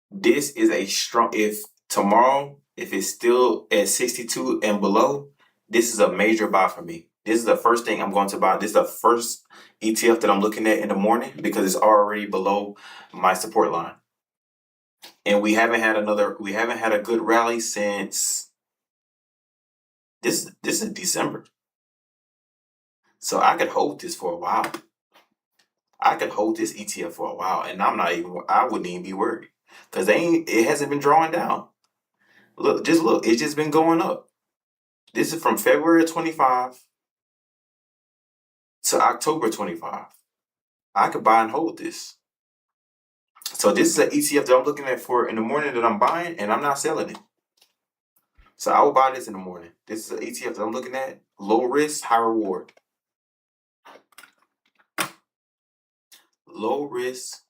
This is a strong, if tomorrow, if it's still at 62 and below, this is a major buy for me. This is the first thing I'm going to buy. This is the first ETF that I'm looking at in the morning because it's already below my support line. And we haven't had a good rally since this is December. So I could hold this for a while. I could hold this ETF for a while, and I wouldn't even be worried because it hasn't been drawing down. Look, it's just been going up. This is from February 25 to October 25. I could buy and hold this. So this is an ETF that I'm looking at for in the morning that I'm buying, and I'm not selling it. So I will buy this in the morning. This is an ETF that I'm looking at. Low risk, high reward. Low risk,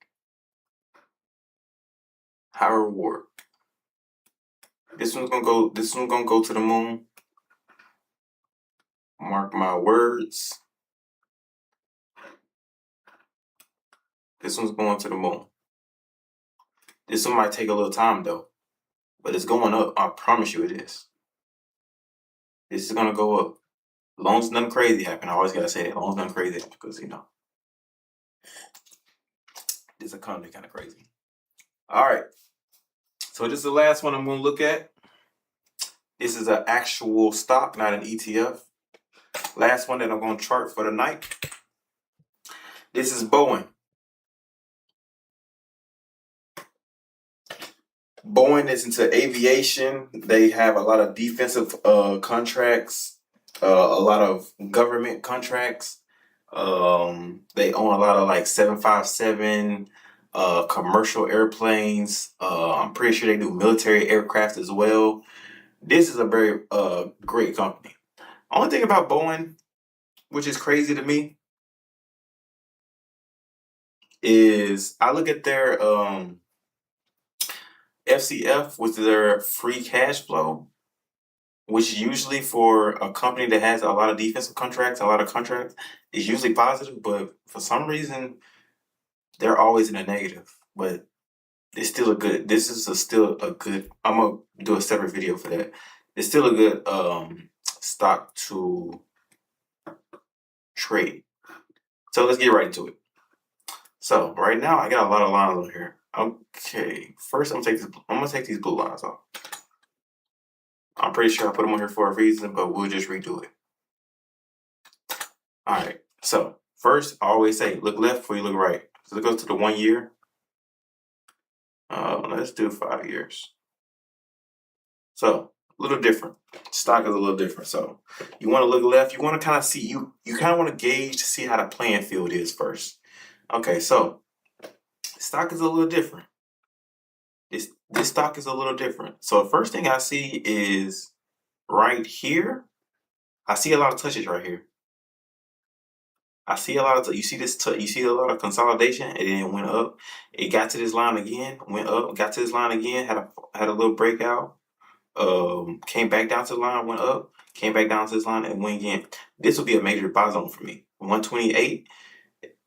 high reward. This one's gonna go to the moon. Mark my words. This one's going to the moon. This one might take a little time though, but it's going up. I promise you it is. This is gonna go up. As long as nothing crazy happen, I always gotta say that. As long as nothing crazy happen, because this economy kind of crazy. All right, so this is the last one I'm gonna look at. This is an actual stock, not an ETF. Last one that I'm gonna chart for the night. This is Boeing. Boeing is into aviation. They have a lot of defensive contracts, a lot of government contracts. They own a lot of like 757 commercial airplanes. I'm pretty sure they do military aircraft as well. This is a very great company. Only thing about Boeing, which is crazy to me, is I look at their FCF, which is their free cash flow, which usually for a company that has a lot of defensive contracts, a lot of contracts, is usually positive, but for some reason they're always in a negative. But it's still a good. This is still a good. I'm gonna do a separate video for that. It's still a good stock to trade. So let's get right into it. So right now I got a lot of lines on here. Okay, first I'm gonna take these blue lines off. I'm pretty sure I put them on here for a reason, but we'll just redo it. All right. So first, I always say look left before you look right. So let's go to the 1 year. Let's do 5 years. So a little different. Stock is a little different. So you want to look left. You want to kind of see you kind of want to gauge to see how the playing field is first. Okay. So stock is a little different. This stock is a little different. So the first thing I see is right here. I see a lot of touches right here. I see a lot of you see this you see a lot of consolidation, and then it went up. It got to this line again, went up, got to this line again, had a little breakout. Came back down to the line, went up, came back down to this line, and went again. This will be a major buy zone for me. 128.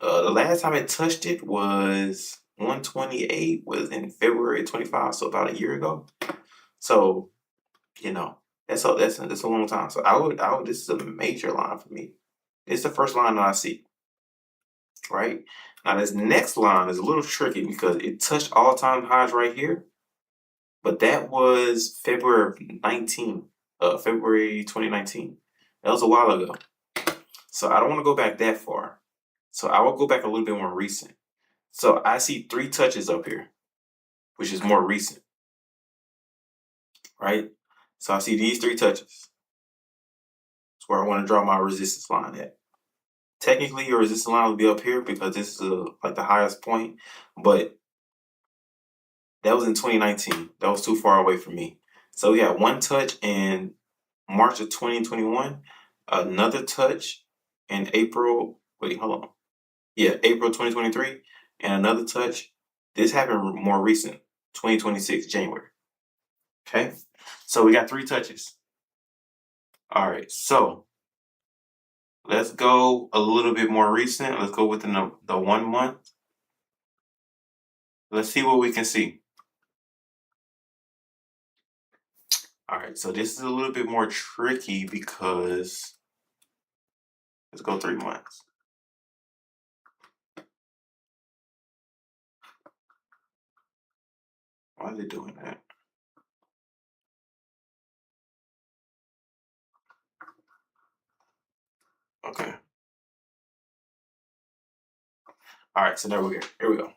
The last time it touched it was 128 was in February 25, so about a year ago. So that's a long time. So I would this is a major line for me. It's the first line that I see. Right? Now this next line is a little tricky because it touched all-time highs right here, but that was February 2019. That was a while ago. So I don't want to go back that far. So I will go back a little bit more recent. So I see 3 touches up here, which is more recent. Right? So I see these 3 touches. That's where I want to draw my resistance line at. Technically, your resistance line will be up here because this is like the highest point, but that was in 2019. That was too far away from me. So we had 1 touch in March of 2021, another touch in April. Wait, hold on. Yeah, April 2023, and another touch. This happened more recent, 2026 January. Okay, so we got 3 touches. All right, so let's go a little bit more recent. Let's go within the 1 month. Let's see what we can see. All right, so this is a little bit more tricky because let's go 3 months. Why is it doing that? Okay. All right, so there we go. Here we go.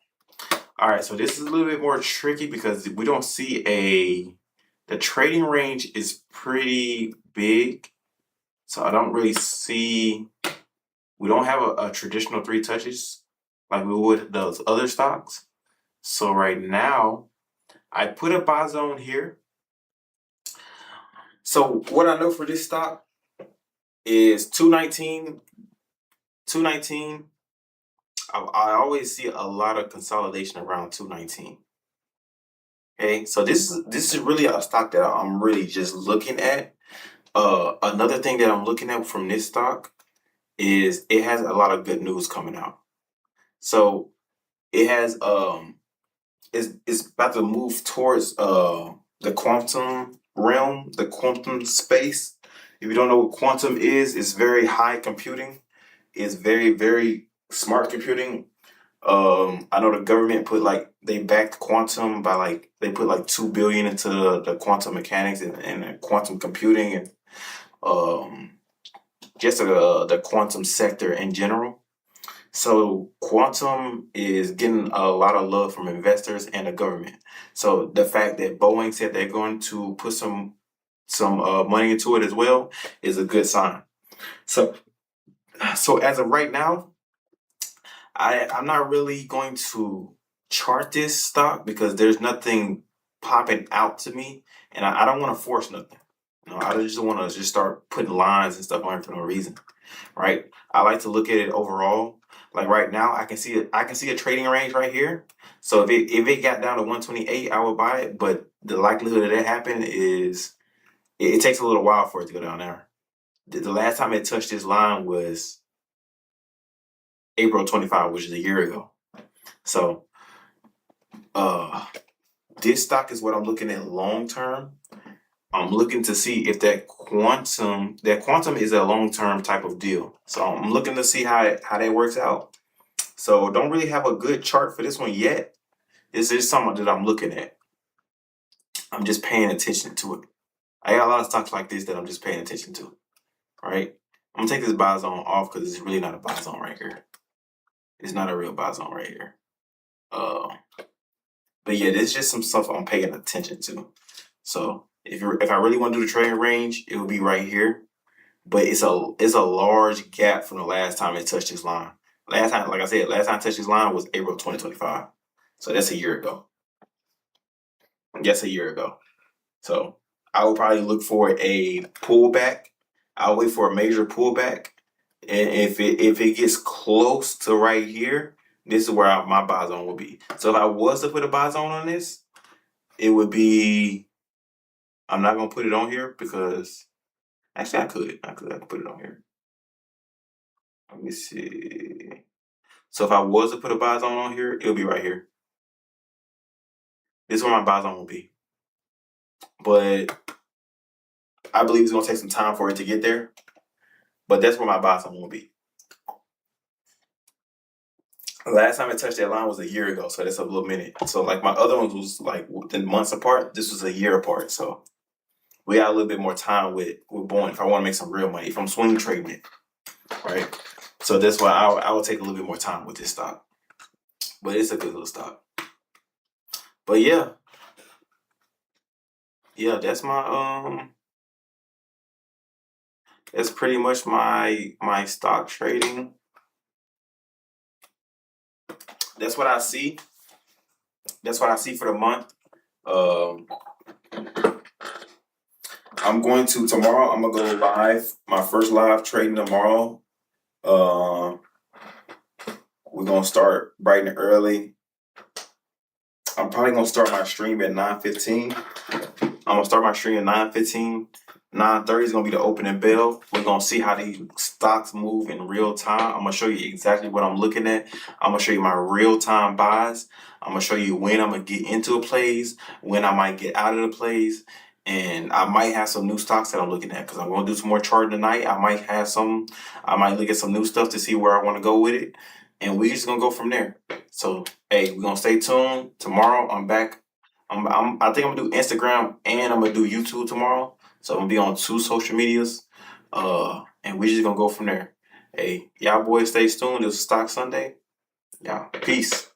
All right, so this is a little bit more tricky because we don't see the trading range is pretty big. So I don't really see, we don't have a traditional 3 touches like we would those other stocks. So right now, I put a buy zone here. So what I know for this stock is 219. I always see a lot of consolidation around 219. Okay, so this is really a stock that I'm really just looking at. Another thing that I'm looking at from this stock is it has a lot of good news coming out. So it has it's about to move towards the quantum realm, the quantum space, If you don't know what quantum is, it's very high computing. It's very, very smart computing. I know the government put like they backed quantum by like they put like 2 billion into the quantum mechanics and quantum computing and um just the quantum sector in general. So quantum is getting a lot of love from investors and the government. So the fact that Boeing said they're going to put some money into it as well is a good sign. So so as of right now, I'm not really going to chart this stock because there's nothing popping out to me, and I don't want to force nothing. I just want to just start putting lines and stuff on it for no reason, right? I like to look at it overall. Like right now, I can see it. I can see a trading range right here. So if it got down to 128, I would buy it. But the likelihood of that happen is it takes a little while for it to go down there. The last time it touched this line was April 25, which is a year ago. So uh this stock is what I'm looking at long term. I'm looking to see if that quantum is a long term type of deal. So I'm looking to see how that works out. So don't really have a good chart for this one yet. This is something that I'm looking at. I'm just paying attention to it. I got a lot of stocks like this that I'm just paying attention to. Right? I'm gonna take this buy zone off because it's really not a buy zone right here. It's not a real buy zone right here. Uh, but yeah, there's just some stuff I'm paying attention to. So if I really want to do the trading range, it would be right here. But it's a large gap from the last time it touched this line. Last time, like I said, last time it touched this line was April 2025. So that's a year ago. That's a year ago. So I would probably look for a pullback. I'll wait for a major pullback. And if it gets close to right here, this is where my buy zone will be. So if I was to put a buy zone on this, it would be. I'm not gonna put it on here because actually I could. I could put it on here. Let me see. So if I was to put a buy zone on here, it'll be right here. This is where my buy zone will be. But I believe it's gonna take some time for it to get there. But that's where my buy zone will be. Last time it touched that line was a year ago, so that's a little minute. So like my other ones was like within months apart. This was a year apart. So we got a little bit more time with Boeing if I want to make some real money. If I'm swing trading it, right? So that's why I will take a little bit more time with this stock. But it's a good little stock. But yeah, that's that's pretty much my stock trading. That's what I see. That's what I see for the month. Um, I'm going to tomorrow. I'm gonna go live. My first live trading tomorrow. We're gonna start bright and early. I'm probably gonna start my stream at 9:15. I'm gonna start my stream at 9:15. 9:30 is gonna be the opening bell. We're gonna see how these stocks move in real time. I'm gonna show you exactly what I'm looking at. I'm gonna show you my real time buys. I'm gonna show you when I'm gonna get into a plays, when I might get out of the plays, and I might have some new stocks that I'm looking at because I'm gonna do some more charting tonight. I might look at some new stuff to see where I want to go with it, and we just gonna go from there. So hey, we're gonna stay tuned. Tomorrow I'm back. I think I'm gonna do Instagram and I'm gonna do YouTube tomorrow. So I'm gonna be on 2 social medias. And we just gonna go from there. Hey, y'all boys stay tuned. This is Stock Sunday. Y'all, peace.